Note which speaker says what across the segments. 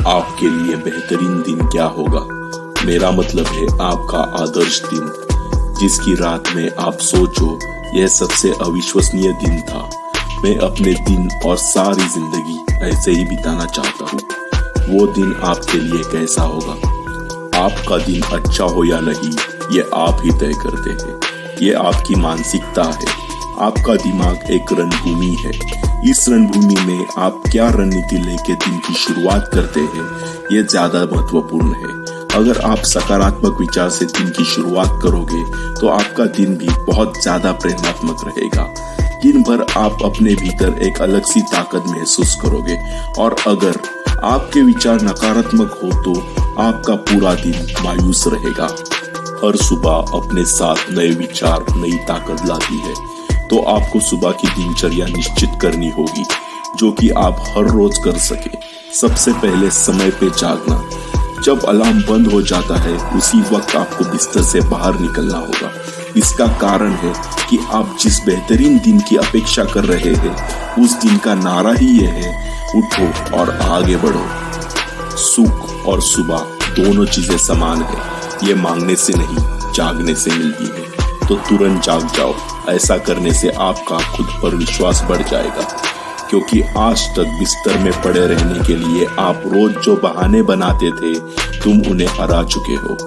Speaker 1: आपके लिए बेहतरीन दिन क्या होगा? मेरा मतलब है आपका आदर्श दिन, जिसकी रात में आप सोचो यह सबसे अविश्वसनीय दिन था। मैं अपने दिन और सारी जिंदगी ऐसे ही बिताना चाहता हूँ। वो दिन आपके लिए कैसा होगा? आपका दिन अच्छा हो या नहीं, ये आप ही तय करते हैं। ये आपकी मानसिकता है। आपका दिमाग एक रणभूमि है। इस रणभूमि में आप क्या रणनीति लेके दिन की शुरुआत करते हैं, ये ज्यादा महत्वपूर्ण है। अगर आप सकारात्मक विचार से दिन की शुरुआत करोगे तो आपका दिन भी बहुत ज्यादा प्रेरणात्मक रहेगा। दिन भर आप अपने भीतर एक अलग सी ताकत महसूस करोगे, और अगर आपके विचार नकारात्मक हो तो आपका पूरा दिन मायूस रहेगा। हर सुबह अपने साथ नए विचार, नई ताकत लाती है। तो आपको सुबह की दिनचर्या निश्चित करनी होगी, जो कि आप हर रोज कर सके। सबसे पहले समय पे जागना। जब अलार्म बंद हो जाता है उसी वक्त आपको बिस्तर से बाहर निकलना होगा। इसका कारण है कि आप जिस बेहतरीन दिन की अपेक्षा कर रहे हैं, उस दिन का नारा ही यह है, उठो और आगे बढ़ो। सुख और सुबह दोनों चीजें समान है। ये मांगने से नहीं, जागने से मिलती है। तो तुरंत जाग जाओ। ऐसा करने से आपका खुद पर विश्वास बढ़ जाएगा, क्योंकि आज तक बिस्तर में पड़े रहने के लिए आप रोज जो बहाने बनाते थे, तुम उन्हें हरा चुके हो।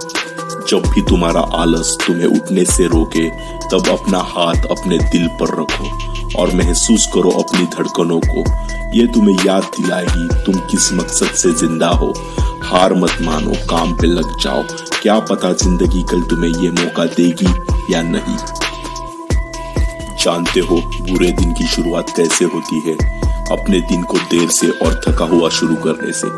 Speaker 1: जब भी तुम्हारा आलस तुम्हें उठने से रोके, तब अपना हाथ अपने दिल पर रखो और महसूस करो अपनी धड़कनों को। ये तुम्हें याद दिलाएगी तुम किस मकसद से जिंदा हो। हार मत मानो, काम पे लग जाओ। क्या पता जिंदगी कल तुम्हें ये मौका देगी या नहीं। जानते हो बुरे दिन की शुरुआत कैसे होती है? अपने दिन को देर से और थका हुआ शुरू करने से।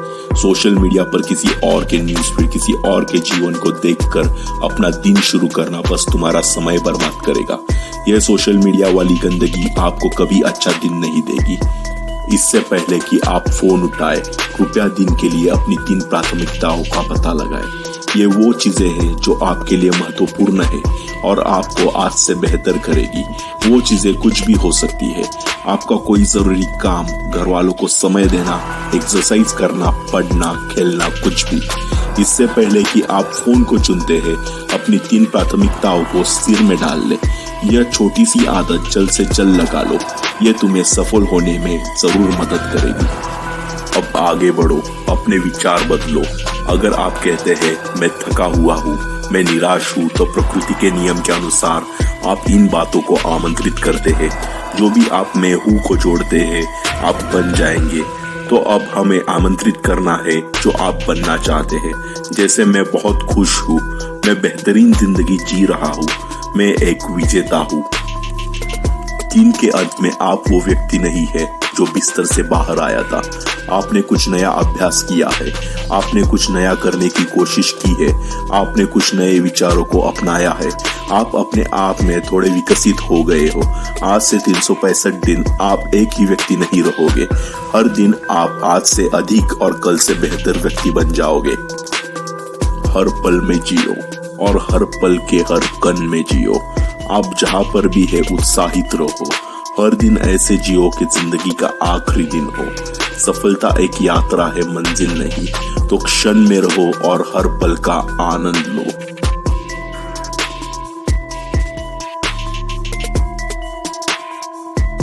Speaker 1: सोशल मीडिया पर किसी और के न्यूज़ फीड, किसी और के जीवन को देखकर अपना दिन शुरू करना बस तुम्हारा समय बर्बाद करेगा। यह सोशल मीडिया वाली गंदगी आपको कभी अच्छा दिन नहीं देगी। इससे पहले कि आप फोन उठाए, कृपया दिन के लिए अपनी 3 प्राथमिकताओं का पता लगाएं। ये वो चीजें हैं जो आपके लिए महत्वपूर्ण है और आपको आज से बेहतर करेगी। वो चीजें कुछ भी हो सकती है। आपका कोई जरूरी काम, घर वालों को समय देना, एक्सरसाइज करना, पढ़ना, खेलना, कुछ भी। इससे पहले कि आप फोन को चुनते हैं, अपनी 3 प्राथमिकताओं को सिर में डाल ले। यह छोटी सी आदत जल्द से जल्द लगा लो। यह तुम्हें सफल होने में जरूर मदद करेगी। अब आगे बढ़ो, अपने विचार बदलो। अगर आप कहते हैं मैं थका हुआ हूँ, मैं निराश हूँ, तो प्रकृति के नियम के अनुसार आप इन बातों को आमंत्रित करते हैं। जो भी आप में हूँ को जोड़ते हैं, आप बन जाएंगे। तो अब हमें आमंत्रित करना है जो आप बनना चाहते हैं। जैसे मैं बहुत खुश हूँ, मैं बेहतरीन जिंदगी जी रहा हूँ, मैं एक विजेता हूँ। दिन के अंत में आप वो व्यक्ति नहीं है जो बिस्तर से बाहर आया था। आपने कुछ नया अभ्यास किया है, आपने कुछ नया करने की कोशिश की है, आपने कुछ नए विचारों को अपनाया है। आप अपने आप में थोड़े विकसित हो गए हो। आज से 365 दिन आप एक ही व्यक्ति नहीं रहोगे। हर दिन आप आज से अधिक और कल से बेहतर व्यक्ति बन जाओगे। हर पल में जियो और हर पल के हर कण में जियो। आप जहां पर भी है उत्साहित रहो। हर दिन ऐसे जियो कि जिंदगी का आखिरी दिन हो। सफलता एक यात्रा है, मंजिल नहीं। तो क्षण में रहो और हर पल का आनंद लो।